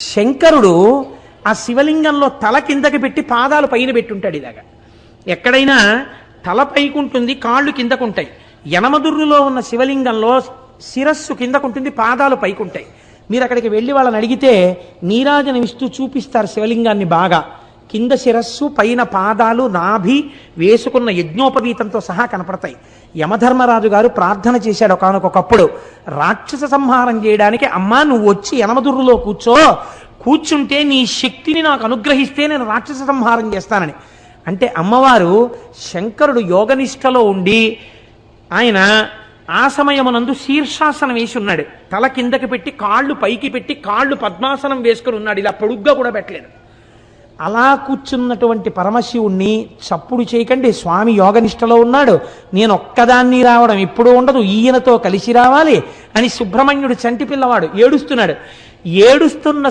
శంకరుడు ఆ శివలింగంలో తల కిందకి పెట్టి పాదాలు పైన పెట్టుంటాడు. ఇలాగా ఎక్కడైనా తల పైకుంటుంది, కాళ్ళు కిందకుంటాయి. యనమదుర్రులో ఉన్న శివలింగంలో శిరస్సు కిందకుంటుంది, పాదాలు పైకుంటాయి. మీరు అక్కడికి వెళ్ళి వాళ్ళని అడిగితే నీరాజనం ఇస్తూ చూపిస్తారు శివలింగాన్ని. బాగా కింద శిరస్సు, పైన పాదాలు, నాభి, వేసుకున్న యజ్ఞోపవీతంతో సహా కనపడతాయి. యమధర్మరాజు గారు ప్రార్థన చేశాడు ఒకానొకప్పుడు, రాక్షస సంహారం చేయడానికి అమ్మా నువ్వు వచ్చి యనమదుర్రులో కూర్చుంటే నీ శక్తిని నాకు అనుగ్రహిస్తే నేను రాక్షస సంహారం చేస్తానని. అంటే అమ్మవారు శంకరుడు యోగనిష్టలో ఉండి ఆయన ఆ సమయమునందు శీర్షాసనం వేసి ఉన్నాడు. తల కిందకి పెట్టి కాళ్ళు పైకి పెట్టి కాళ్ళు పద్మాసనం వేసుకుని ఉన్నాడు. ఇలా పొడుగ్గా కూడా పెట్టలేదు. అలా కూర్చున్నటువంటి పరమశివుణ్ణి చప్పుడు చేయకండి, స్వామి యోగనిష్టలో ఉన్నాడు, నేను ఒక్కదాన్ని రావడం ఇప్పుడు ఉండదు, ఈయనతో కలిసి రావాలి అని సుబ్రహ్మణ్యుడు చంటి పిల్లవాడు ఏడుస్తున్నాడు. ఏడుస్తున్న